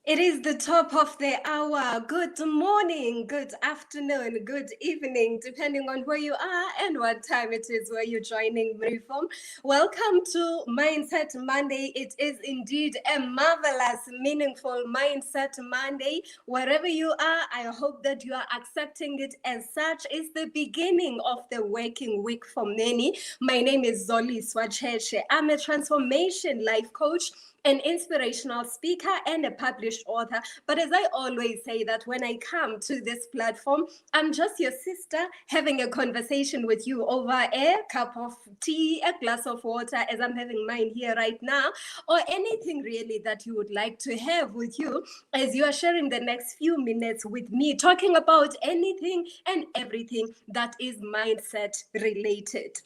It is the top of the hour. Good morning, good afternoon, good evening, depending on where you are and what time it is where you're joining me from. Welcome to Mindset Monday. It is indeed a marvelous, meaningful Mindset Monday. Wherever you are, I hope that you are accepting it as such. It's the beginning of the working week for many. My name is Zoli Swacheche. I'm a transformation life coach, an inspirational speaker, and a published author. But as I always say, that when I come to this platform, I'm just your sister having a conversation with you over a cup of tea, a glass of water, as I'm having mine here right now, or anything really that you would like to have with you as you are sharing the next few minutes with me, talking about anything and everything that is mindset related.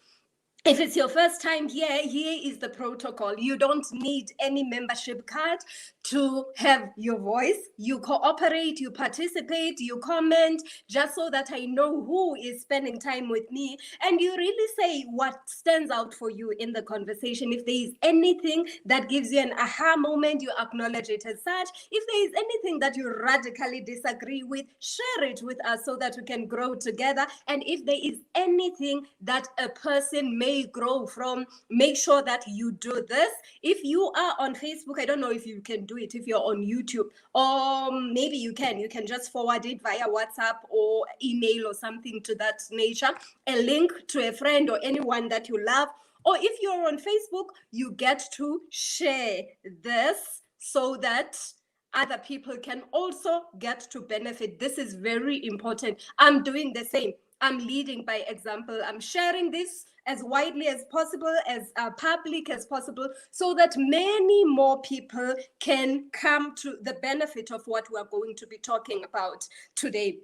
If it's your first time here is the protocol. You don't need any membership card to have your voice. You cooperate, you participate, you comment, just so that I know who is spending time with me. And you really say what stands out for you in the conversation. If there is anything that gives you an aha moment, you acknowledge it as such. If there is anything that you radically disagree with, share it with us so that we can grow together. And if there is anything that a person may grow from, make sure that you do this. If you are on Facebook, I don't know if you can do it if you're on YouTube, or maybe you can just forward it via WhatsApp or email or something to that nature, a link to a friend or anyone that you love. Or if you're on Facebook, you get to share this so that other people can also get to benefit. This is very important. I'm doing the same. I'm leading by example. I'm sharing this as widely as possible, as public as possible, so that many more people can come to the benefit of what we're going to be talking about today.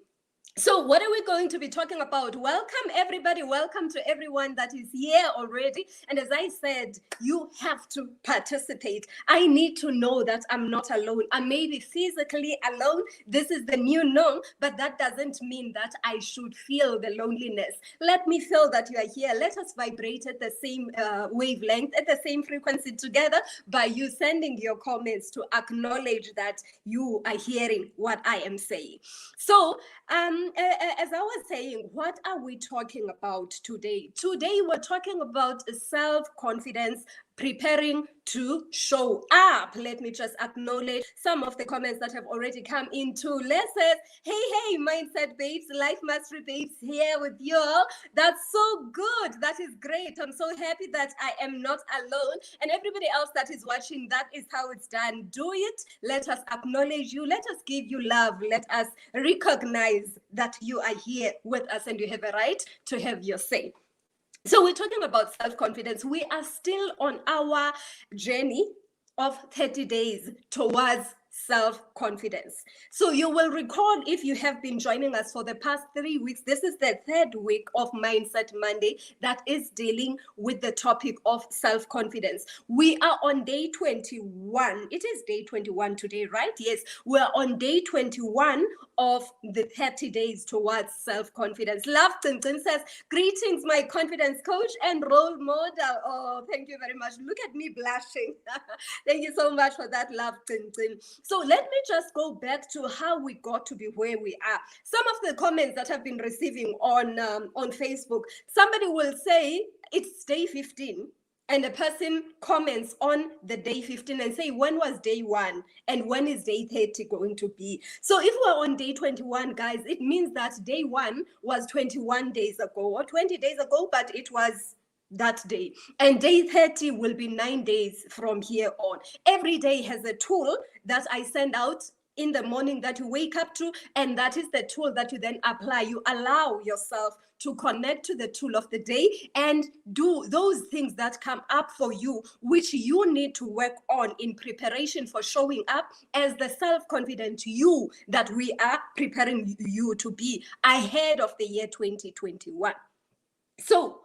So what are we going to be talking about? Welcome, everybody. Welcome to everyone that is here already. And as I said, you have to participate. I need to know that I'm not alone. I may be physically alone. This is the new norm, but that doesn't mean that I should feel the loneliness. Let me feel that you are here. Let us vibrate at the same wavelength, at the same frequency together, by you sending your comments to acknowledge that you are hearing what I am saying. So, as I was saying, what are we talking about today? Today, we're talking about self-confidence, preparing to show up. Let me just acknowledge some of the comments that have already come into. Les says, hey, Mindset Babes, Life Mastery Babes here with you all. That's so good. That is great. I'm so happy that I am not alone. And everybody else that is watching, that is how it's done. Do it. Let us acknowledge you. Let us give you love. Let us recognize that you are here with us and you have a right to have your say. So we're talking about self-confidence. We are still on our journey of 30 days towards self-confidence. So you will recall, if you have been joining us for the past 3 weeks, this is the third week of Mindset Monday that is dealing with the topic of self-confidence. We are on day 21. It is day 21 today, right? Yes, we're on day 21 of the 30 days towards self-confidence. Love Tintin says, greetings, my confidence coach and role model. Oh, thank you very much. Look at me blushing. Thank you so much for that, Love Tintin. So let me just go back to how we got to be where we are. Some of the comments that I've been receiving on Facebook, somebody will say it's day 15. And the person comments on the day 15 and say, when was day 1 and when is day 30 going to be? So if we're on day 21, guys, it means that day 1 was 21 days ago or 20 days ago, but it was that day. And day 30 will be 9 days from here on. Every day has a tool that I send out in the morning that you wake up to, and that is the tool that you then apply. You allow yourself to connect to the tool of the day and do those things that come up for you, which you need to work on in preparation for showing up as the self-confident you that we are preparing you to be ahead of the year 2021. So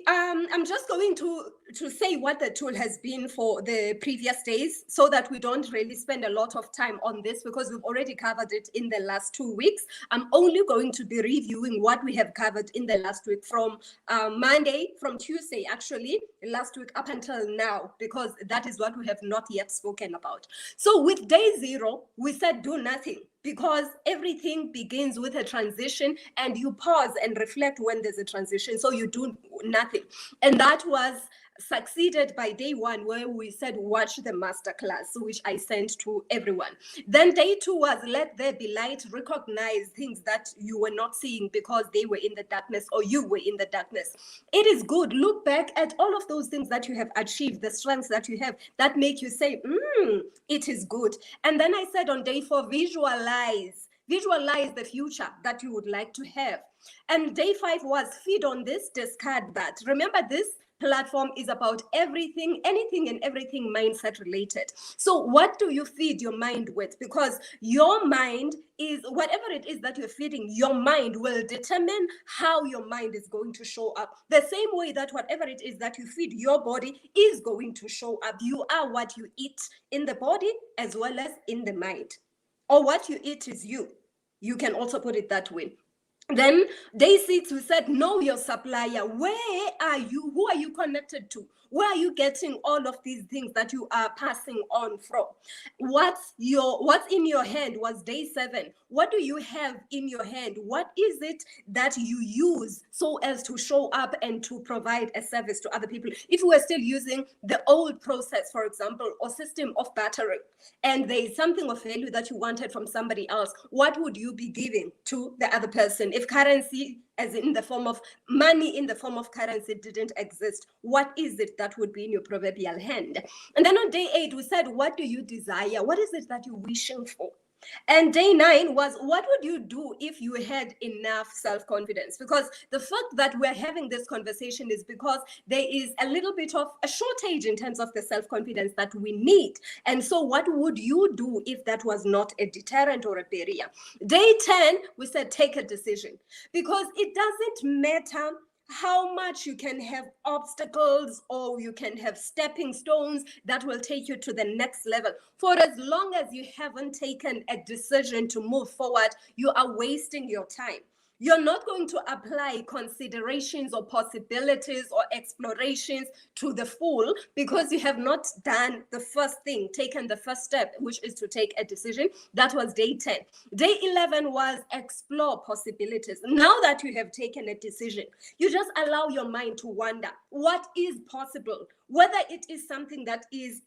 I'm just going to to say what the tool has been for the previous days, so that we don't really spend a lot of time on this, because we've already covered it in the last 2 weeks. I'm only going to be reviewing what we have covered in the last week, from from Tuesday, actually, last week up until now, because that is what we have not yet spoken about. So with day 0, we said do nothing, because everything begins with a transition, and you pause and reflect when there's a transition, so you do nothing. And that was succeeded by day 1, where we said watch the masterclass, which I sent to everyone. Then day 2 was let there be light, recognize things that you were not seeing because they were in the darkness, or you were in the darkness. It is good. Look back at all of those things that you have achieved, the strengths that you have that make you say, it is good. And then I said on day 4, visualize the future that you would like to have. And day 5 was feed on this, discard that. Remember, this platform is about anything and everything mindset related. So what do you feed your mind with? Because your mind is, whatever it is that you're feeding, your mind will determine how your mind is going to show up. The same way that whatever it is that you feed your body is going to show up. You are what you eat in the body as well as in the mind. Or what you eat is you. You can also put it that way. Then day 6, we said, know your supplier. Where are you? Who are you connected to? Where are you getting all of these things that you are passing on from? What's in your hand was day 7. What do you have in your hand? What is it that you use so as to show up and to provide a service to other people? If we were still using the old process, for example, or system of bartering, and there is something of value that you wanted from somebody else, what would you be giving to the other person? If currency, as in the form of money, in the form of currency, didn't exist, what is it that would be in your proverbial hand? And then on day 8, we said, what do you desire? What is it that you're wishing for? And day 9 was, what would you do if you had enough self-confidence? Because the fact that we're having this conversation is because there is a little bit of a shortage in terms of the self-confidence that we need. And so what would you do if that was not a deterrent or a barrier? Day 10, we said, take a decision. Because it doesn't matter how much you can have obstacles or you can have stepping stones that will take you to the next level. For as long as you haven't taken a decision to move forward, you are wasting your time. You're not going to apply considerations or possibilities or explorations to the full because you have not done the first thing, taken the first step, which is to take a decision. That was day 10. Day 11 was explore possibilities. Now that you have taken a decision, you just allow your mind to wander. What is possible? Whether it is something that is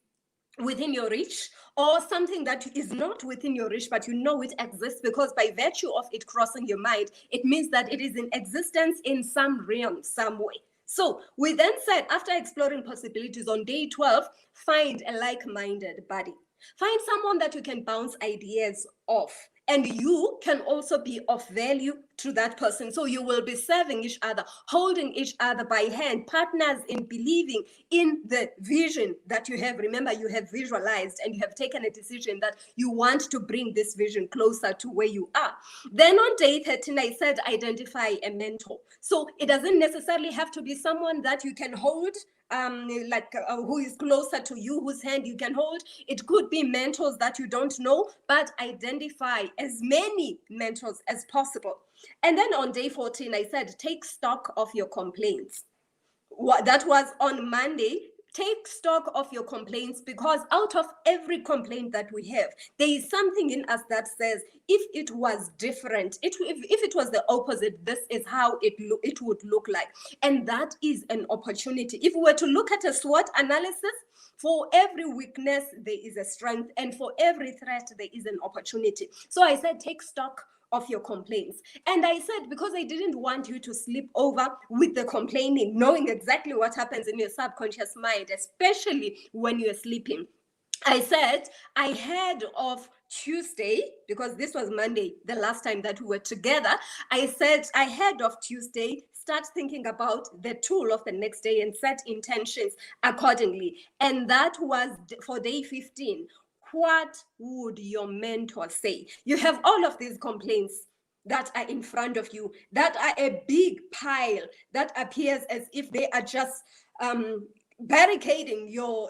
within your reach or something that is not within your reach, but you know it exists because by virtue of it crossing your mind, it means that it is in existence in some realm, some way. So we then said, after exploring possibilities on day 12, find a like-minded buddy. Find someone that you can bounce ideas off. And you can also be of value to that person. So you will be serving each other, holding each other by hand, partners in believing in the vision that you have. Remember, you have visualized and you have taken a decision that you want to bring this vision closer to where you are. Then on day 13, I said, identify a mentor. So it doesn't necessarily have to be someone that you can hold, who is closer to you, whose hand you can hold. It could be mentors that you don't know, but identify as many mentors as possible. And then on day 14, I said, take stock of your complaints. That was on Monday. Take stock of your complaints, because out of every complaint that we have, there is something in us that says, if it was different, if it was the opposite, this is how it would look like. And that is an opportunity. If we were to look at a SWOT analysis, for every weakness, there is a strength, and for every threat, there is an opportunity. So I said, take stock of your complaints. And I said, because I didn't want you to sleep over with the complaining, knowing exactly what happens in your subconscious mind, especially when you're sleeping. I said, ahead of Tuesday, because this was Monday, the last time that we were together, I said, ahead of Tuesday, start thinking about the tool of the next day and set intentions accordingly. And that was for day 15. What would your mentor say? You have all of these complaints that are in front of you, that are a big pile, that appears as if they are just barricading your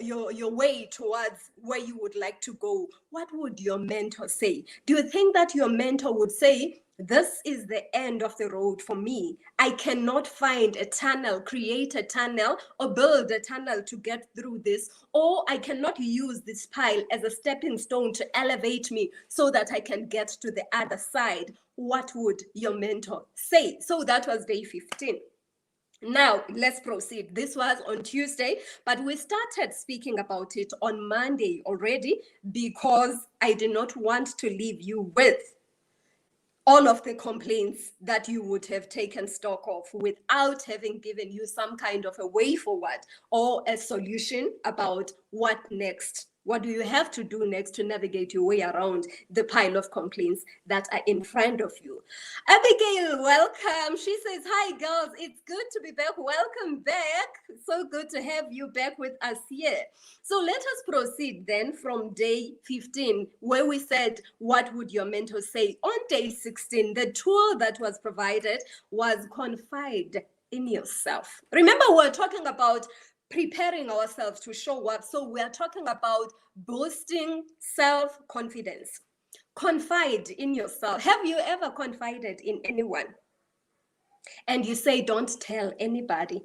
way towards where you would like to go, what would your mentor say? Do you think that your mentor would say, this is the end of the road for me? I cannot find a tunnel, create a tunnel, or build a tunnel to get through this, or I cannot use this pile as a stepping stone to elevate me so that I can get to the other side. What would your mentor say? So that was day 15. Now, let's proceed. This was on Tuesday, but we started speaking about it on Monday already because I did not want to leave you with all of the complaints that you would have taken stock of without having given you some kind of a way forward or a solution about what next. What do you have to do next to navigate your way around the pile of complaints that are in front of you? Abigail, welcome. She says, hi, girls. It's good to be back. Welcome back. So good to have you back with us here. So let us proceed then from day 15, where we said, what would your mentor say? On day 16, the tool that was provided was confide in yourself. Remember, we're talking about preparing ourselves to show up. So we're talking about boosting self-confidence. Confide in yourself. Have you ever confided in anyone? And you say, don't tell anybody.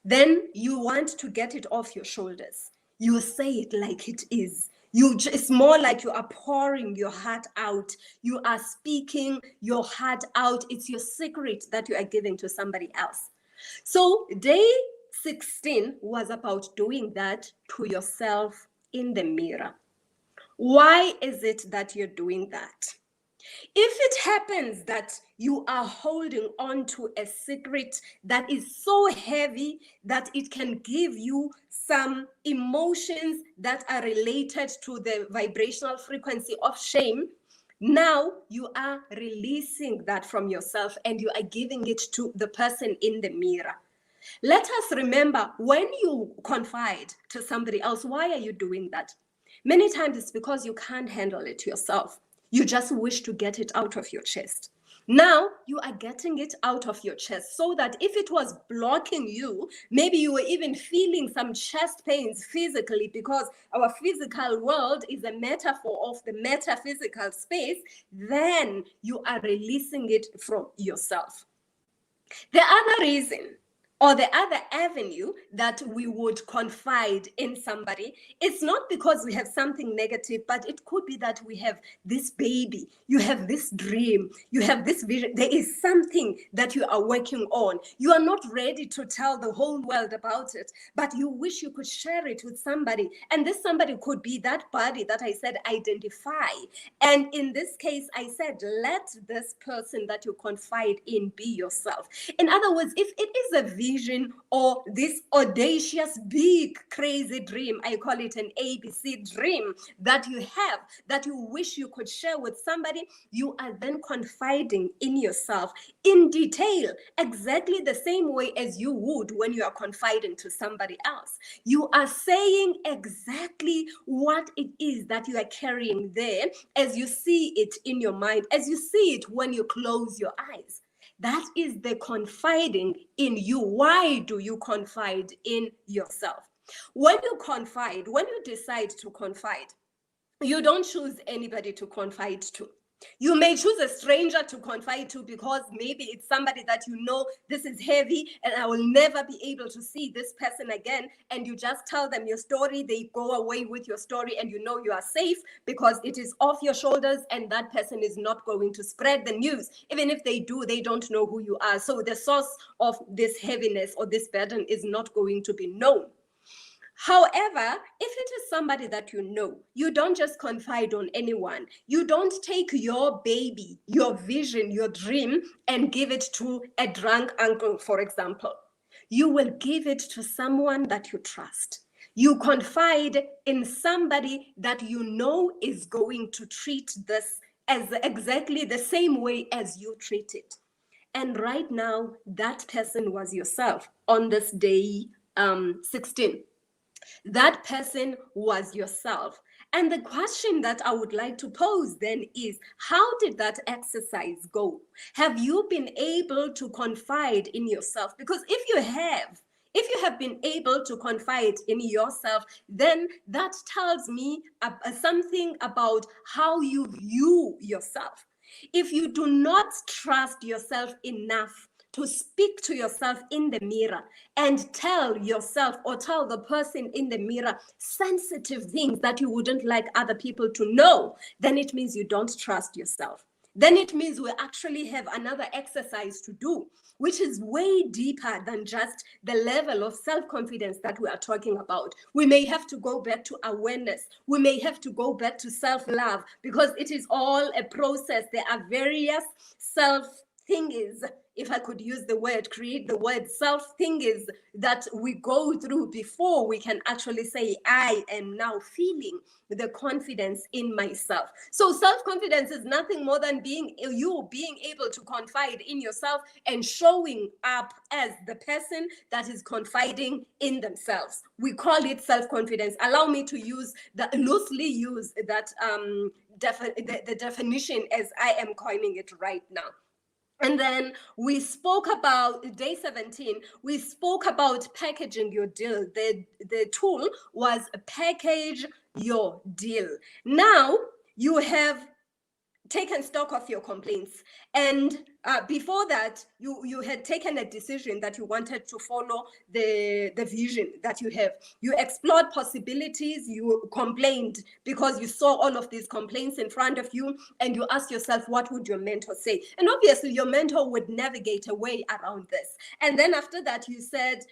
Then you want to get it off your shoulders. You say it like it is. It's more like you are pouring your heart out. You are speaking your heart out. It's your secret that you are giving to somebody else. So day 16 was about doing that to yourself in the mirror. Why is it that you're doing that? If it happens that you are holding on to a secret that is so heavy that it can give you some emotions that are related to the vibrational frequency of shame, now you are releasing that from yourself and you are giving it to the person in the mirror. Let us remember, when you confide to somebody else, why are you doing that? Many times it's because you can't handle it yourself. You just wish to get it out of your chest. Now you are getting it out of your chest so that if it was blocking you, maybe you were even feeling some chest pains physically, because our physical world is a metaphor of the metaphysical space, then you are releasing it from yourself. The other reason, or the other avenue that we would confide in somebody, it's not because we have something negative, but it could be that we have this baby, you have this dream, you have this vision. There is something that you are working on. You are not ready to tell the whole world about it, but you wish you could share it with somebody. And this somebody could be that body that I said, identify. And in this case, I said, let this person that you confide in be yourself. In other words, if it is a vision or this audacious, big, crazy dream, I call it an ABC dream, that you have, that you wish you could share with somebody, you are then confiding in yourself in detail, exactly the same way as you would when you are confiding to somebody else. You are saying exactly what it is that you are carrying there as you see it in your mind, as you see it when you close your eyes. That is the confiding in you. Why do you confide in yourself? When you confide, when you decide to confide, you don't choose anybody to confide to. You may choose a stranger to confide to because maybe it's somebody that you know, this is heavy and I will never be able to see this person again. And you just tell them your story. They go away with your story and you know you are safe because it is off your shoulders and that person is not going to spread the news. Even if they do, they don't know who you are. So the source of this heaviness or this burden is not going to be known. However, if it is somebody that you know, you don't just confide on anyone. You don't take your baby, your vision, your dream, and give it to a drunk uncle, for example. You will give it to someone that you trust. You confide in somebody that you know is going to treat this as exactly the same way as you treat it. And right now, that person was yourself on this day 16. That person was yourself. And the question that I would like to pose then is, how did that exercise go? Have you been able to confide in yourself? Because if you have, If you have been able to confide in yourself, then that tells me something about how you view yourself. If you do not trust yourself enough to speak to yourself in the mirror and tell yourself or tell the person in the mirror sensitive things that you wouldn't like other people to know, then it means you don't trust yourself. Then it means we actually have another exercise to do, which is way deeper than just the level of self-confidence that we are talking about. We may have to go back to awareness. We may have to go back to self-love, because it is all a process. There are various self-thingies, if I could use the word, create the word self-thingies that we go through before we can actually say, I am now feeling the confidence in myself. So self-confidence is nothing more than being able to confide in yourself and showing up as the person that is confiding in themselves. We call it self-confidence. Allow me to loosely use that the definition as I am coining it right now. And then we spoke about day 17, we spoke about packaging your deal. The tool was package your deal. Now you have taken stock of your complaints, and before that you had taken a decision that you wanted to follow the vision that you have. You explored possibilities, you complained because you saw all of these complaints in front of you, and you asked yourself, what would your mentor say? And obviously your mentor would navigate a way around this. And then after that you said,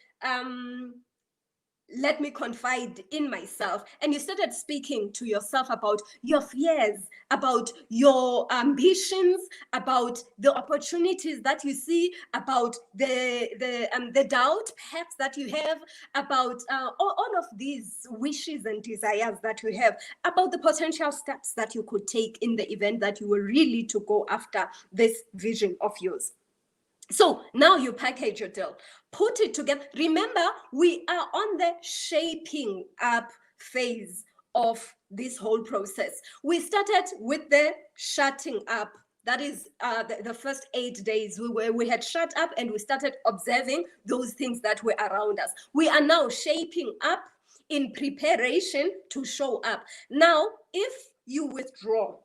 let me confide in myself. And you started speaking to yourself about your fears, about your ambitions, about the opportunities that you see, about the doubt perhaps that you have, about all of these wishes and desires that you have, about the potential steps that you could take in the event that you were really to go after this vision of yours. So now you package your deal, put it together. Remember, we are on the shaping up phase of this whole process. We started with the shutting up. That is the first 8 days we had shut up, and we started observing those things that were around us. We are now shaping up in preparation to show up. Now, if you withdraw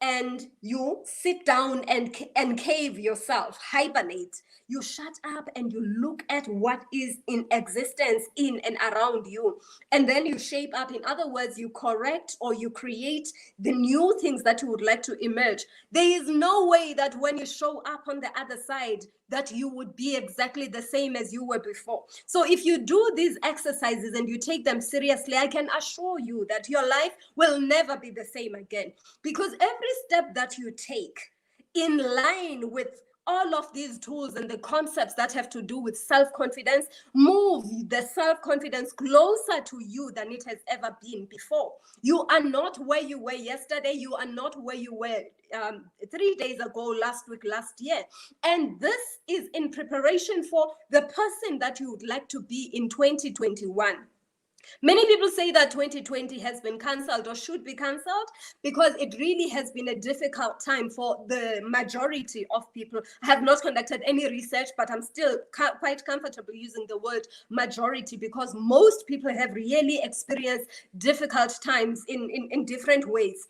and you sit down and cave yourself, hibernate, you shut up and you look at what is in existence in and around you, and then you shape up. In other words, you correct or you create the new things that you would like to emerge. There is no way that when you show up on the other side that you would be exactly the same as you were before. So if you do these exercises and you take them seriously, I can assure you that your life will never be the same again, because every step that you take in line with all of these tools and the concepts that have to do with self-confidence move the self-confidence closer to you than it has ever been before. You are not where you were yesterday. You are not where you were 3 days ago, last week, last year. And this is in preparation for the person that you would like to be in 2021. Many people say that 2020 has been cancelled or should be cancelled because it really has been a difficult time for the majority of people. I have not conducted any research, but I'm still quite comfortable using the word majority, because most people have really experienced difficult times in different ways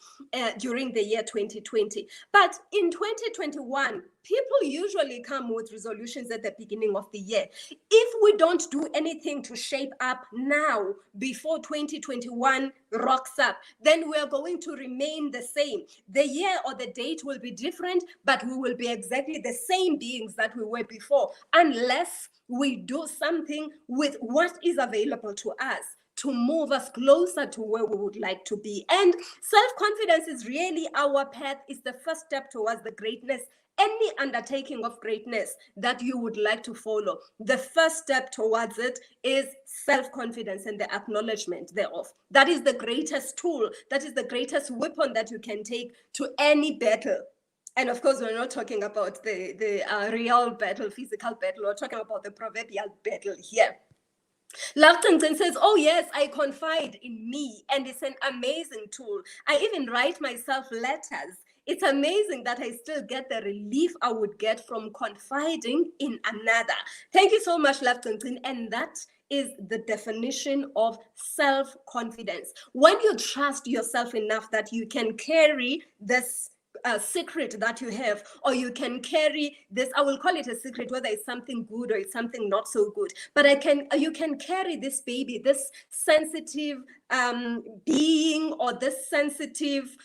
during the year 2020. But in 2021, people usually come with resolutions at the beginning of the year. If we don't do anything to shape up now before 2021 rocks up, then we are going to remain the same. The year or the date will be different, but we will be exactly the same beings that we were before, unless we do something with what is available to us to move us closer to where we would like to be. And self-confidence is really our path, is the first step towards the greatness. Any undertaking of greatness that you would like to follow, the first step towards it is self-confidence and the acknowledgement thereof. That is the greatest tool, that is the greatest weapon that you can take to any battle. And of course, we're not talking about the real battle, physical battle. We're talking about the proverbial battle here. Laftonson says, oh yes, I confide in me, and it's an amazing tool. I even write myself letters It's amazing that I still get the relief I would get from confiding in another. Thank you so much, Love Tsinkcin. And that is the definition of self-confidence. When you trust yourself enough that you can carry this secret that you have, or you can carry this, I will call it a secret, whether it's something good or it's something not so good, but you can carry this baby, this sensitive being, or this sensitive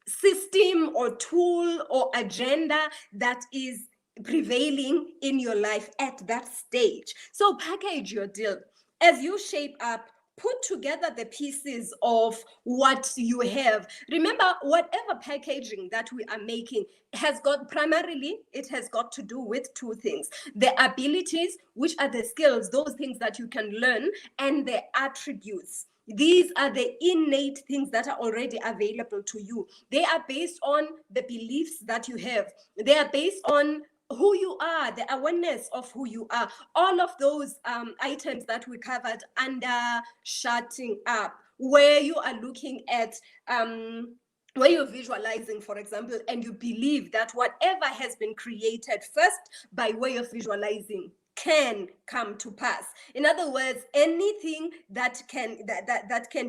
system or tool or agenda that is prevailing in your life at that stage. So package your deal as you shape up. Put together the pieces of what you have. Remember, whatever packaging that we are making has got to do with two things: the abilities, which are the skills, those things that you can learn, and the attributes. These are the innate things that are already available to you. They are based on the beliefs that you have. They are based on who you are, the awareness of who you are. All of those items that we covered under shutting up, where you are looking at where you're visualizing, for example, and you believe that whatever has been created first by way of visualizing can come to pass. In other words, anything that can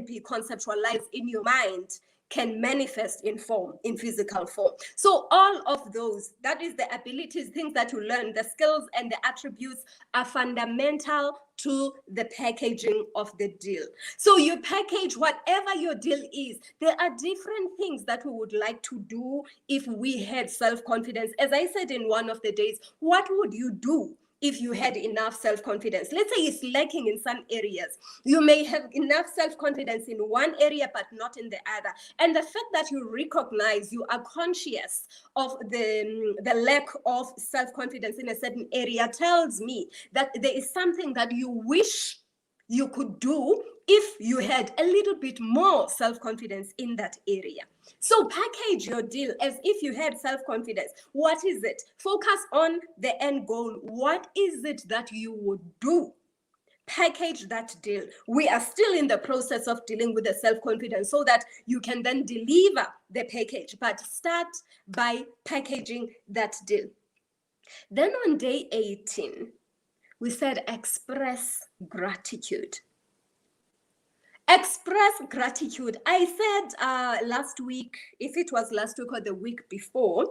be conceptualized in your mind can manifest in form, in physical form. So all of those, that is the abilities, things that you learn, the skills and the attributes are fundamental to the packaging of the deal. So you package whatever your deal is. There are different things that we would like to do if we had self-confidence. As I said in one of the days, what would you do if you had enough self-confidence? Let's say it's lacking in some areas. You may have enough self-confidence in one area, but not in the other. And the fact that you recognize, you are conscious of the lack of self-confidence in a certain area tells me that there is something that you wish you could do if you had a little bit more self-confidence in that area. So package your deal as if you had self-confidence. What is it? Focus on the end goal. What is it that you would do? Package that deal. We are still in the process of dealing with the self-confidence so that you can then deliver the package, but start by packaging that deal. Then on day 18, we said express gratitude. Express gratitude. I said last week, if it was last week or the week before,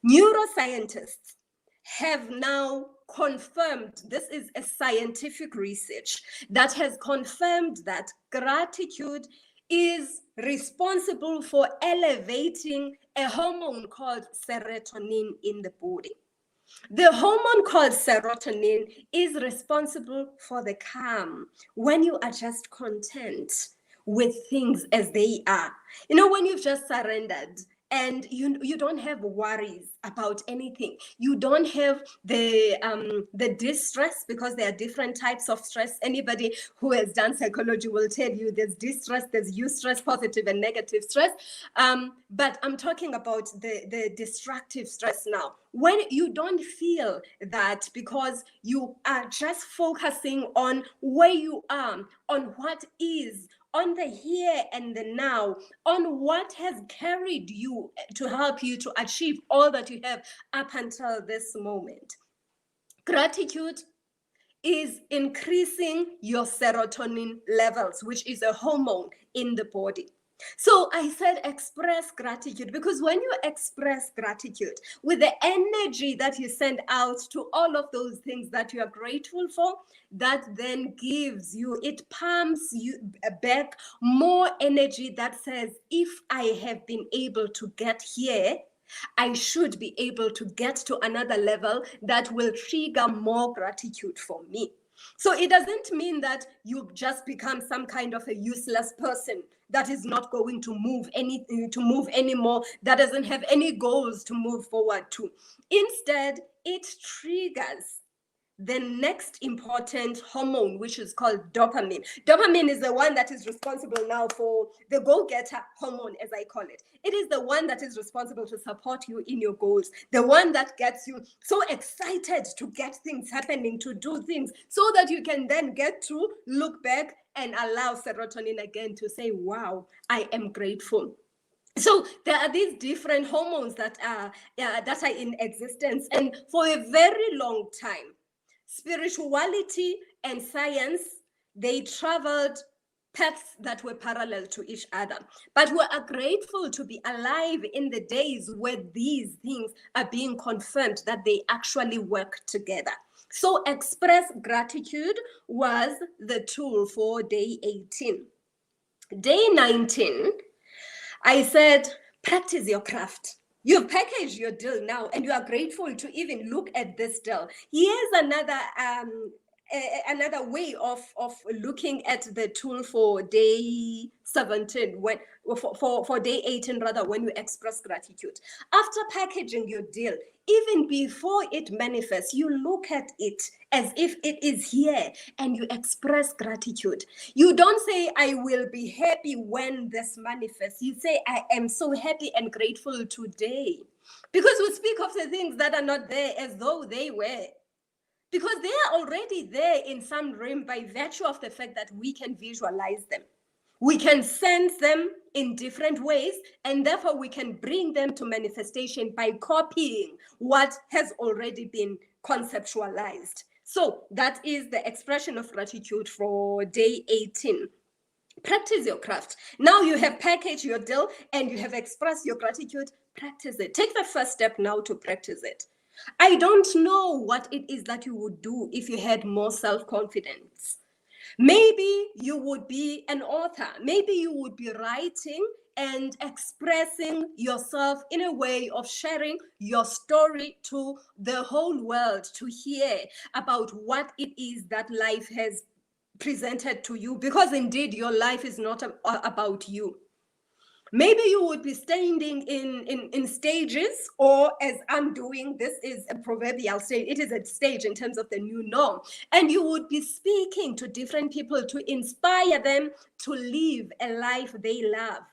neuroscientists have now confirmed, this is a scientific research that has confirmed that gratitude is responsible for elevating a hormone called serotonin in the body. The hormone called serotonin is responsible for the calm, when you are just content with things as they are. You know, when you've just surrendered and you don't have worries about anything. You don't have the distress, because there are different types of stress. Anybody who has done psychology will tell you there's distress, there's eustress, positive and negative stress. But I'm talking about the destructive stress now. When you don't feel that, because you are just focusing on where you are, on what is, on the here and the now, on what has carried you to help you to achieve all that you have up until this moment. Gratitude is increasing your serotonin levels, which is a hormone in the body. So I said express gratitude, because when you express gratitude with the energy that you send out to all of those things that you are grateful for, that then gives you, it pumps you back more energy that says, if I have been able to get here, I should be able to get to another level that will trigger more gratitude for me. So it doesn't mean that you just become some kind of a useless person that is not going to move anymore, that doesn't have any goals to move forward to. Instead, it triggers the next important hormone, which is called dopamine. Dopamine is the one that is responsible now for the go-getter hormone, as I call it. It is the one that is responsible to support you in your goals, the one that gets you so excited to get things happening, to do things, so that you can then get to look back and allow serotonin again to say, wow, I am grateful. So there are these different hormones that are in existence, and for a very long time, spirituality and science, they traveled paths that were parallel to each other. But we are grateful to be alive in the days where these things are being confirmed that they actually work together. So express gratitude was the tool for day 18. Day 19, I said, practice your craft. You've packaged your deal now, and you are grateful to even look at this deal. Here's another way of looking at the tool for day 17, when for day 18 rather, when you express gratitude. After packaging your deal, even before it manifests, you look at it as if it is here and you express gratitude. You don't say, I will be happy when this manifests. You say, I am so happy and grateful today. Because we speak of the things that are not there as though they were. Because they are already there in some realm by virtue of the fact that we can visualize them. We can sense them in different ways, and therefore we can bring them to manifestation by copying what has already been conceptualized. So that is the expression of gratitude for day 18. Practice your craft. Now you have packaged your deal and you have expressed your gratitude. Practice it. Take the first step now to practice it. I don't know what it is that you would do if you had more self-confidence. Maybe you would be an author. Maybe you would be writing and expressing yourself in a way of sharing your story to the whole world to hear about what it is that life has presented to you, because indeed your life is not about you. Maybe you would be standing in stages, or as I'm doing, this is a proverbial stage, it is a stage in terms of the new norm, and you would be speaking to different people to inspire them to live a life they love.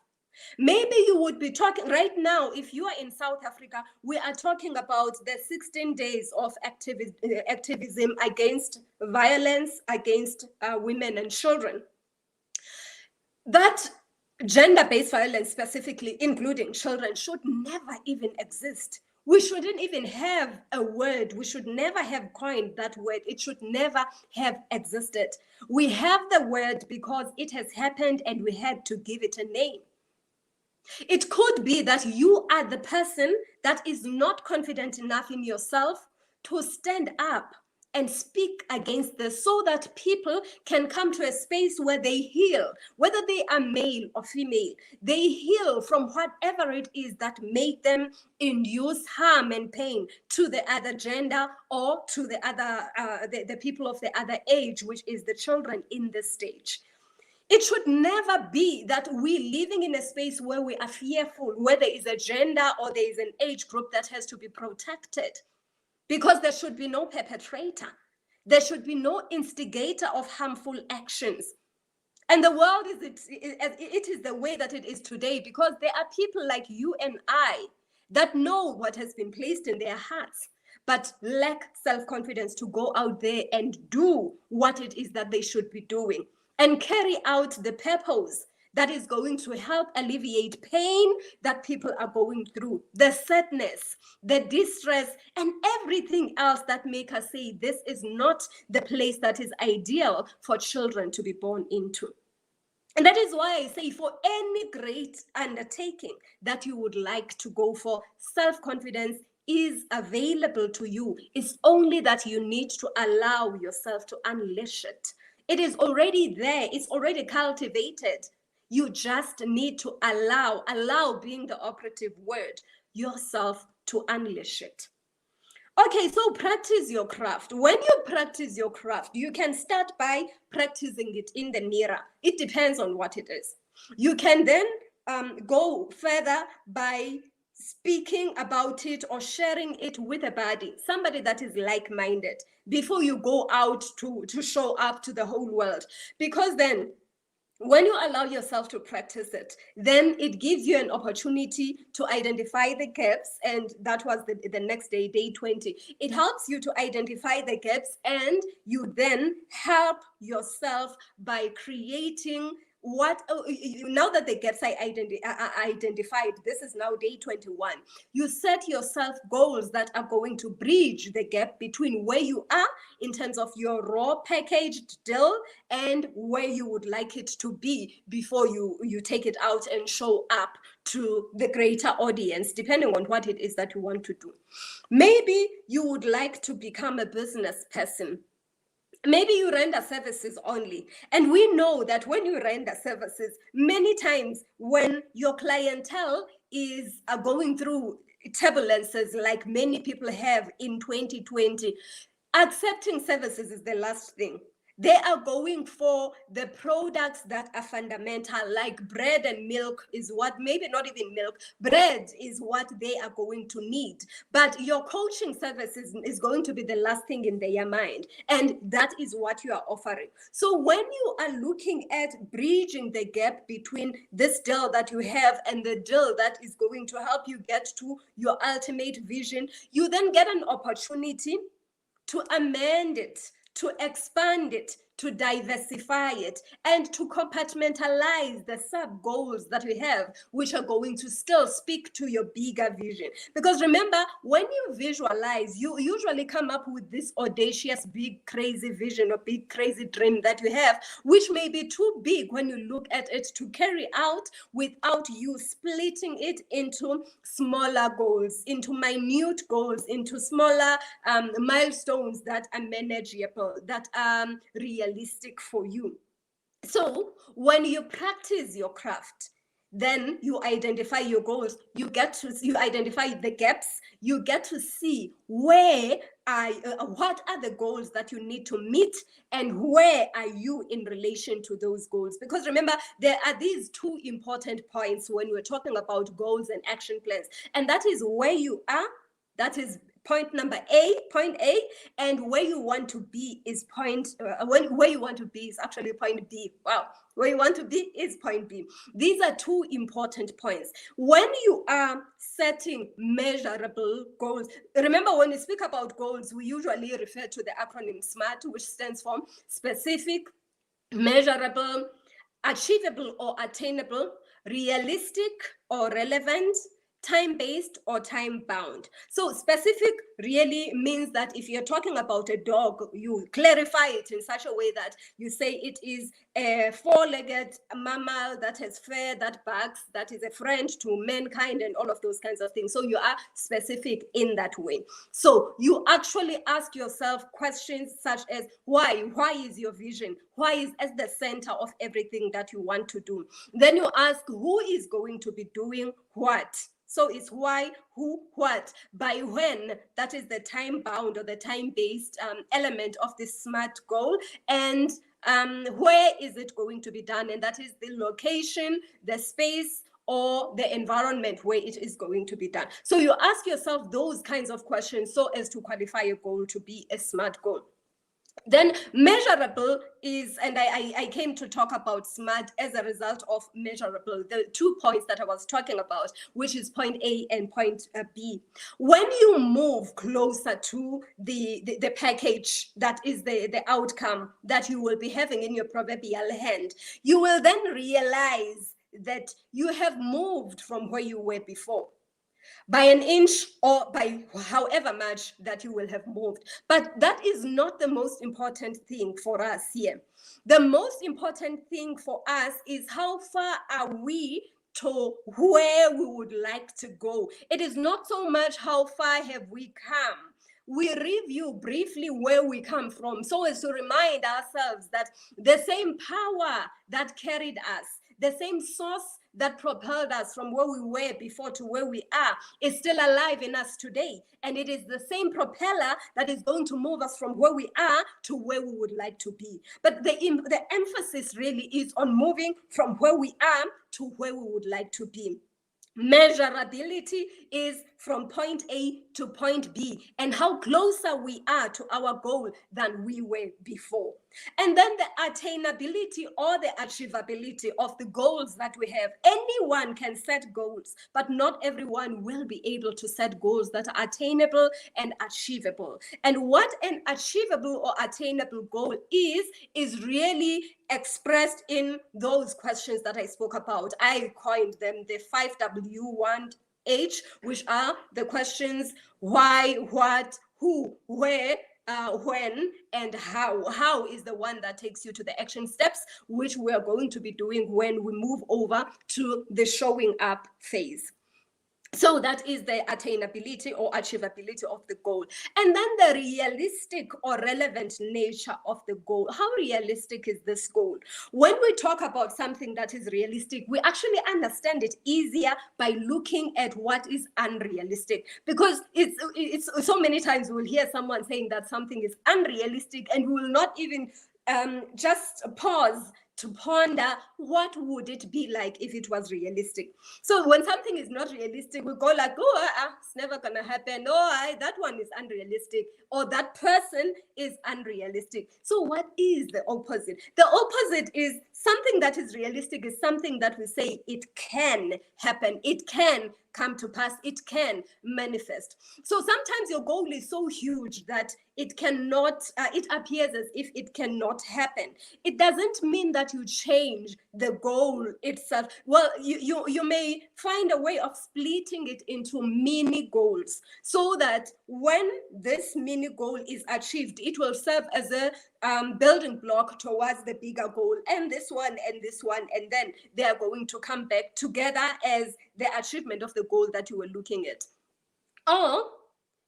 Maybe you would be talking right now, if you are in South Africa, we are talking about the 16 days of activism against violence against women and children. That gender-based violence, specifically including children, should never even exist. We shouldn't even have a word. We should never have coined that word. It should never have existed. We have the word because it has happened and we had to give it a name. It could be that you are the person that is not confident enough in yourself to stand up and speak against this, so that people can come to a space where they heal, whether they are male or female. They heal from whatever it is that made them induce harm and pain to the other gender or to the other, the people of the other age, which is the children in this stage. It should never be that we're living in a space where we are fearful, where there is a gender or there is an age group that has to be protected. Because there should be no perpetrator. There should be no instigator of harmful actions. And the world it is the way that it is today, because there are people like you and I that know what has been placed in their hearts, but lack self-confidence to go out there and do what it is that they should be doing and carry out the purpose that is going to help alleviate pain that people are going through, the sadness, the distress, and everything else that make us say this is not the place that is ideal for children to be born into. And that is why I say, for any great undertaking that you would like to go for, self-confidence is available to you. It's only that you need to allow yourself to unleash it. It is already there. It's already cultivated. You just need to allow being the operative word, yourself to unleash it. Okay, so practice your craft. When you practice your craft, you can start by practicing it in the mirror. It depends on what it is. You can then go further by speaking about it or sharing it with a buddy, somebody that is like-minded, before you go out to show up to the whole world. Because then, when you allow yourself to practice it, then it gives you an opportunity to identify the gaps. And that was the next day, day 20. It helps you to identify the gaps, and you then help yourself by creating now that the gaps are identified, this is now day 21. You set yourself goals that are going to bridge the gap between where you are in terms of your raw packaged deal and where you would like it to be before you take it out and show up to the greater audience, depending on what it is that you want to do. Maybe you would like to become a business person. Maybe you render services only. And we know that when you render services, many times when your clientele is going through turbulences like many people have in 2020, accepting services is the last thing. They are going for the products that are fundamental, like bread and milk is what, maybe not even milk, bread is what they are going to need. But your coaching services is going to be the last thing in their mind. And that is what you are offering. So when you are looking at bridging the gap between this deal that you have and the deal that is going to help you get to your ultimate vision, you then get an opportunity to amend it, to expand it, to diversify it, and to compartmentalize the sub goals that we have, which are going to still speak to your bigger vision. Because remember, when you visualize, you usually come up with this audacious, big, crazy vision or big, crazy dream that you have, which may be too big when you look at it to carry out without you splitting it into smaller goals, into minute goals, into smaller milestones that are manageable, that are realistic for you. So when you practice your craft, then you identify your goals, you identify the gaps, you get to see what are the goals that you need to meet and where are you in relation to those goals. Because remember, there are these two important points when we're talking about goals and action plans, and that is where you are, that is point A, and where you want to be is where you want to be is actually point B. Wow, where you want to be is point B. These are two important points. When you are setting measurable goals, remember when we speak about goals, we usually refer to the acronym SMART, which stands for specific, measurable, achievable or attainable, realistic or relevant, time-based or time-bound. So specific really means that if you're talking about a dog, you clarify it in such a way that you say it is a four-legged mammal that has fur, that barks, that is a friend to mankind and all of those kinds of things. So you are specific in that way. So you actually ask yourself questions such as why? Why is your vision? Why is at the center of everything that you want to do? Then you ask who is going to be doing what? So it's why, who, what, by when. That is the time-bound or the time-based element of this SMART goal. And where is it going to be done? And that is the location, the space, or the environment where it is going to be done. So you ask yourself those kinds of questions so as to qualify a goal to be a SMART goal. Then measurable is, and I came to talk about SMART as a result of measurable, the 2 points that I was talking about, which is point A and point B. When you move closer to the package that is the outcome that you will be having in your proverbial hand, you will then realize that you have moved from where you were before, by an inch or by however much that you will have moved. But that is not the most important thing for us here. The most important thing for us is how far are we to where we would like to go. It is not so much how far have we come. We review briefly where we come from so as to remind ourselves that the same power that carried us, the same source that propelled us from where we were before to where we are is still alive in us today. And it is the same propeller that is going to move us from where we are to where we would like to be. But the emphasis really is on moving from where we are to where we would like to be. Measurability is from point A to point B and how closer we are to our goal than we were before. And then the attainability or the achievability of the goals that we have. Anyone can set goals, but not everyone will be able to set goals that are attainable and achievable. And what an achievable or attainable goal is really expressed in those questions that I spoke about. I coined them the 5W1H, which are the questions why, what, who, where, when, and how. How is the one that takes you to the action steps, which we are going to be doing when we move over to the showing up phase. So that is the attainability or achievability of the goal. And then the realistic or relevant nature of the goal. How realistic is this goal? When we talk about something that is realistic, we actually understand it easier by looking at what is unrealistic. Because it's so many times we'll hear someone saying that something is unrealistic and we will not even just pause to ponder what would it be like if it was realistic. So when something is not realistic, we go like, oh, it's never gonna happen. Oh, that one is unrealistic, or that person is unrealistic. So what is the opposite? The opposite is something that is realistic is something that we say it can happen, it can come to pass, it can manifest. So sometimes your goal is so huge that it cannot, it appears as if it cannot happen. It doesn't mean that you change the goal itself. Well, you may find a way of splitting it into mini goals so that when this mini goal is achieved, it will serve as a building block towards the bigger goal, and this one, and then they are going to come back together as the achievement of the goal that you were looking at. Or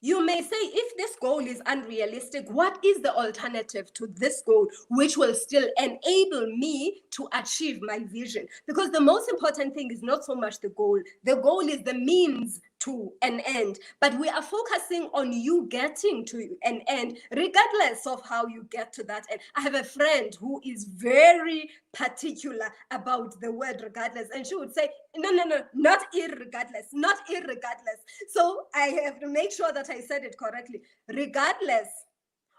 you may say, if this goal is unrealistic, what is the alternative to this goal, which will still enable me to achieve my vision? Because the most important thing is not so much the goal. The goal is the means to an end, but we are focusing on you getting to an end, regardless of how you get to that end. I have a friend who is very particular about the word regardless, and she would say, no, not irregardless, not irregardless. So I have to make sure that I said it correctly. Regardless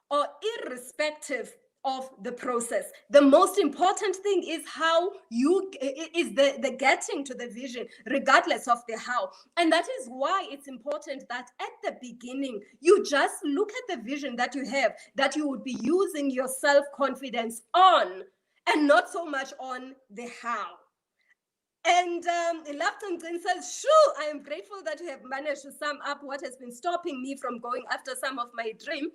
or irrespective of the process, the most important thing is how you is the getting to the vision, regardless of the how. And that is why it's important that at the beginning you just look at the vision that you have, that you would be using your self-confidence on, and not so much on the how. And Lafton says, sure, I am grateful that you have managed to sum up what has been stopping me from going after some of my dream.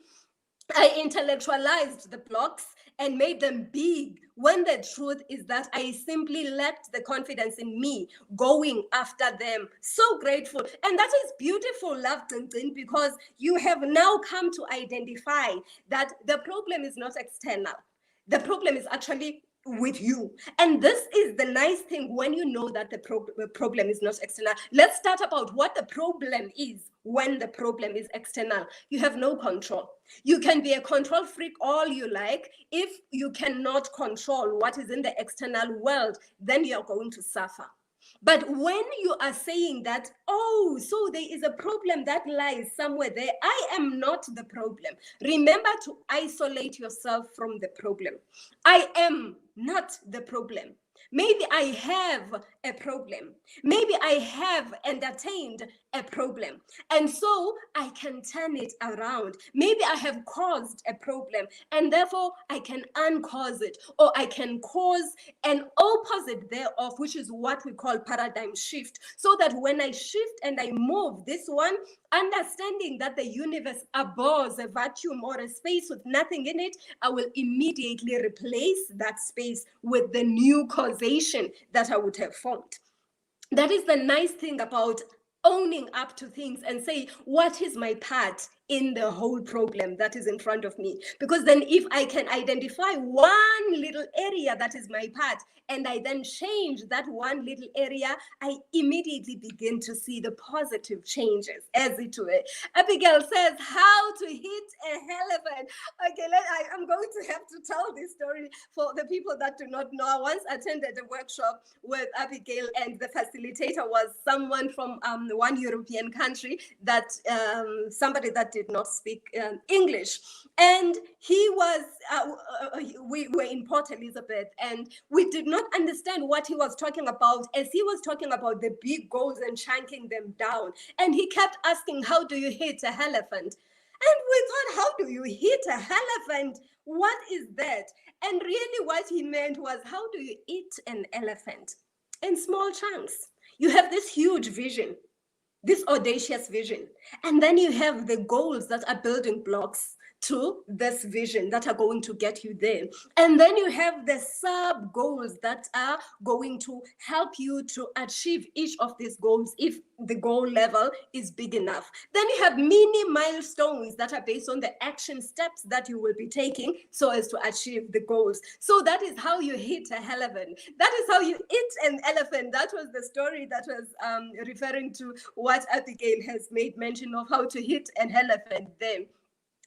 I intellectualized the blocks and made them big, when the truth is that I simply lacked the confidence in me going after them. So grateful. And that is beautiful, Lafton, because you have now come to identify that the problem is not external. The problem is actually with you. And this is the nice thing when you know that the problem is not external. Let's start about what the problem is. When the problem is external, you have no control. You can be a control freak all you like. If you cannot control what is in the external world, then you're going to suffer. But when you are saying that, oh, so there is a problem that lies somewhere there, I am not the problem. Remember to isolate yourself from the problem. I am not the problem. Maybe I have a problem. Maybe I have entertained a problem. And so I can turn it around. Maybe I have caused a problem and therefore I can uncause it, or I can cause an opposite thereof, which is what we call paradigm shift. So that when I shift and I move this one, understanding that the universe abhors a vacuum or a space with nothing in it, I will immediately replace that space with the new causation that I would have formed. That is the nice thing about owning up to things and say, what is my part in the whole problem that is in front of me. Because then if I can identify one little area that is my part, and I then change that one little area, I immediately begin to see the positive changes, as it were. Abigail says, how to hit a elephant. Okay, I'm going to have to tell this story for the people that do not know. I once attended a workshop with Abigail, and the facilitator was someone from one European country, that somebody that did not speak English. And he was, we were in Port Elizabeth, and we did not understand what he was talking about, as he was talking about the big goals and chunking them down. And he kept asking, how do you hit a elephant? And we thought, how do you hit a elephant? What is that? And really what he meant was, how do you eat an elephant? In small chunks. You have this huge vision, this audacious vision. And then you have the goals that are building blocks to this vision that are going to get you there. And then you have the sub goals that are going to help you to achieve each of these goals if the goal level is big enough. Then you have mini milestones that are based on the action steps that you will be taking so as to achieve the goals. So that is how you hit a elephant. That is how you eat an elephant. That was the story that was referring to what Abigail has made mention of, how to hit an elephant there.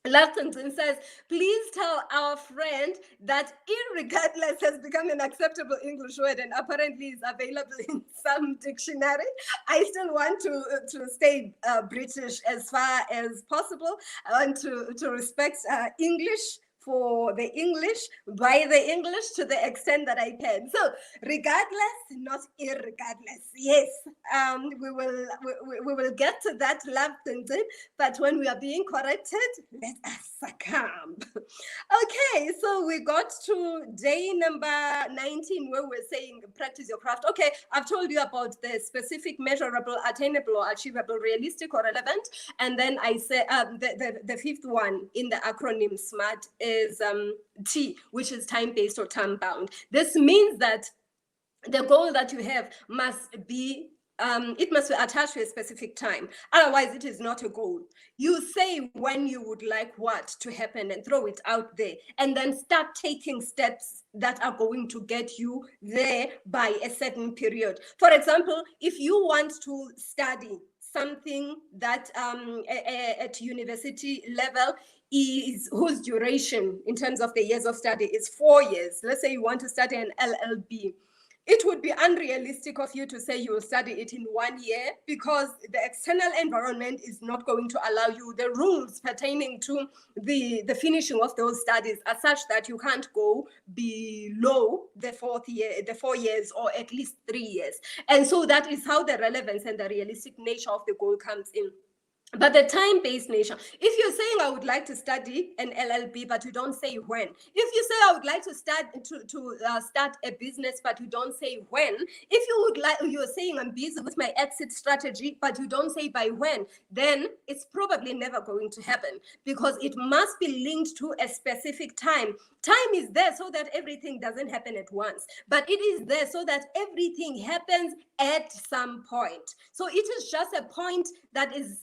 Lattington says, please tell our friend that irregardless has become an acceptable English word and apparently is available in some dictionary. I still want to stay British as far as possible. I want to respect English for the English, by the English, to the extent that I can. So regardless, not irregardless. Yes, we will get to that, Lattington, but when we are being corrected, let us succumb. Okay, so we got to day number 19, where we're saying practice your craft. Okay, I've told you about the specific, measurable, attainable, or achievable, realistic, or relevant. And then I say the fifth one in the acronym SMART is T, which is time-based or time-bound. This means that the goal that you have must be it must be attached to a specific time. Otherwise, it is not a goal. You say when you would like what to happen and throw it out there, and then start taking steps that are going to get you there by a certain period. For example, if you want to study something that at university level is whose duration in terms of the years of study is 4 years. Let's say you want to study an LLB. It would be unrealistic of you to say you will study it in 1 year, because the external environment is not going to allow you. The rules pertaining to the finishing of those studies are such that you can't go below the 4 years, or at least 3 years. And so that is how the relevance and the realistic nature of the goal comes in. But the time-based nature, if you're saying I would like to study an LLB, but you don't say when. If you say I would like to start a business, but you don't say when. If you would like, you're saying I'm busy with my exit strategy, but you don't say by when, then it's probably never going to happen, because it must be linked to a specific time. Time is there so that everything doesn't happen at once, but it is there so that everything happens at some point. So it is just a point that is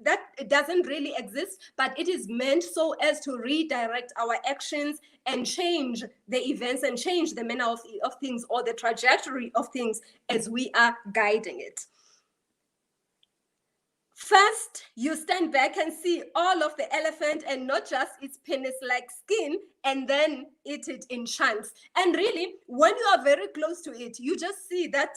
that doesn't really exist, but it is meant so as to redirect our actions and change the events and change the manner of things, or the trajectory of things as we are guiding it. First, you stand back and see all of the elephant, and not just its penis-like skin, and then eat it in chunks. And really, when you are very close to it, you just see that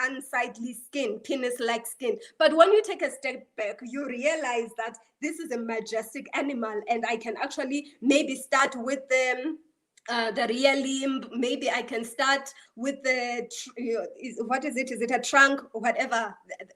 unsightly skin, penis-like skin. But when you take a step back, you realize that this is a majestic animal, and I can actually maybe start with the rear limb. Maybe I can start with the, what is it? Is it a trunk or whatever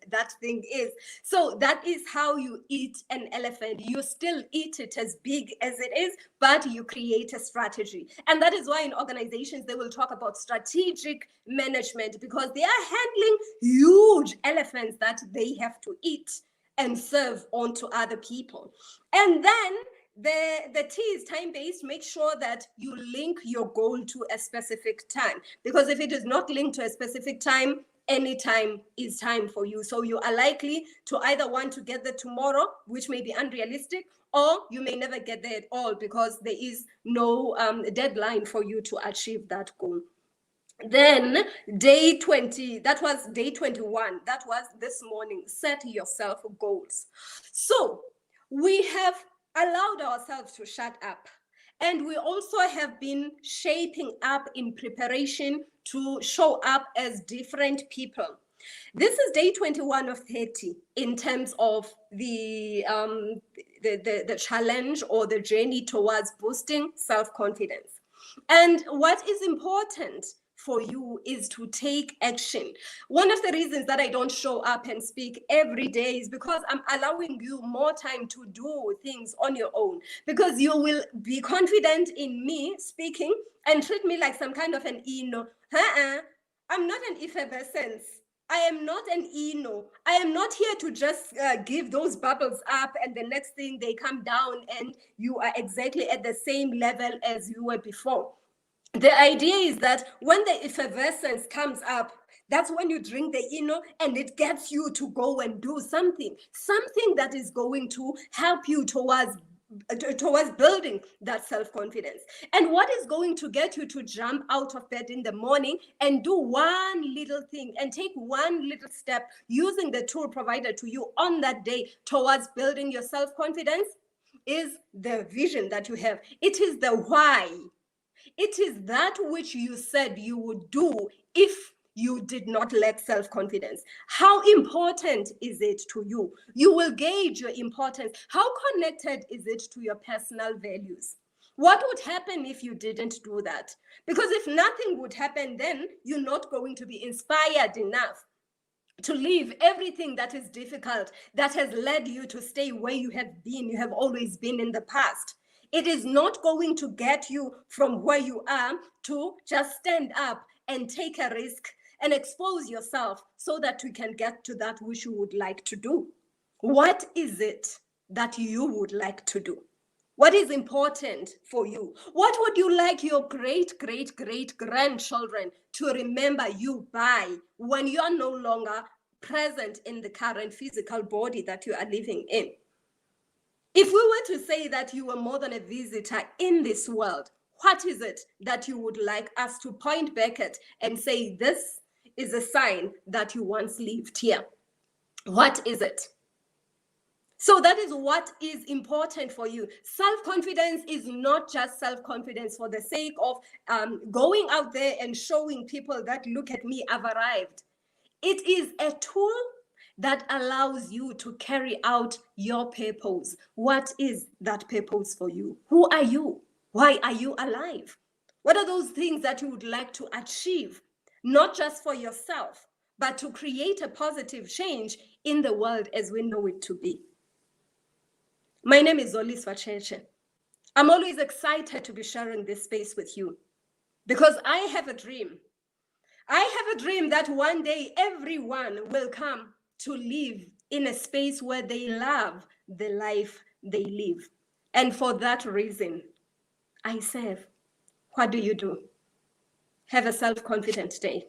that thing is? So that is how you eat an elephant. You still eat it as big as it is, but you create a strategy. And that is why in organizations, they will talk about strategic management, because they are handling huge elephants that they have to eat and serve on to other people. And then the T is time-based. Make sure that you link your goal to a specific time, because if it is not linked to a specific time, any time is time for you. So you are likely to either want to get there tomorrow, which may be unrealistic, or you may never get there at all because there is no deadline for you to achieve that goal. Then day 20, that was day 21, that was this morning. Set yourself goals. So we have allowed ourselves to shut up, and we also have been shaping up in preparation to show up as different people. This is day 21 of 30 in terms of the challenge or the journey towards boosting self-confidence. And what is important for you is to take action. One of the reasons that I don't show up and speak every day is because I'm allowing you more time to do things on your own, because you will be confident in me speaking and treat me like some kind of an Eno. I'm not an effervescence. I am not an Eno. I am not here to just give those bubbles up and the next thing they come down and you are exactly at the same level as you were before. The idea is that when the effervescence comes up, that's when you drink the Eno and it gets you to go and do something that is going to help you towards building that self-confidence. And what is going to get you to jump out of bed in the morning and do one little thing and take one little step using the tool provided to you on that day towards building your self-confidence is the vision that you have. It is the why. It is that which you said you would do if you did not lack self-confidence. How important is it to you? You will gauge your importance. How connected is it to your personal values? What would happen if you didn't do that? Because if nothing would happen, then you're not going to be inspired enough to leave everything that is difficult, that has led you to stay where you have always been in the past. It is not going to get you from where you are to just stand up and take a risk and expose yourself so that you can get to that which you would like to do. What is it that you would like to do? What is important for you? What would you like your great-great-great-grandchildren to remember you by when you are no longer present in the current physical body that you are living in? If we were to say that you were more than a visitor in this world, what is it that you would like us to point back at and say, this is a sign that you once lived here? What is it? So that is what is important for you. Self-confidence is not just self-confidence for the sake of going out there and showing people that, look at me, I've arrived. It is a tool that allows you to carry out your purpose. What is that purpose for you? Who are you? Why are you alive? What are those things that you would like to achieve, not just for yourself, but to create a positive change in the world as we know it to be? My name is Zoliswa Cheche. I'm always excited to be sharing this space with you because I have a dream. I have a dream that one day everyone will come to live in a space where they love the life they live. And for that reason, I serve. What do you do? Have a self-confident day.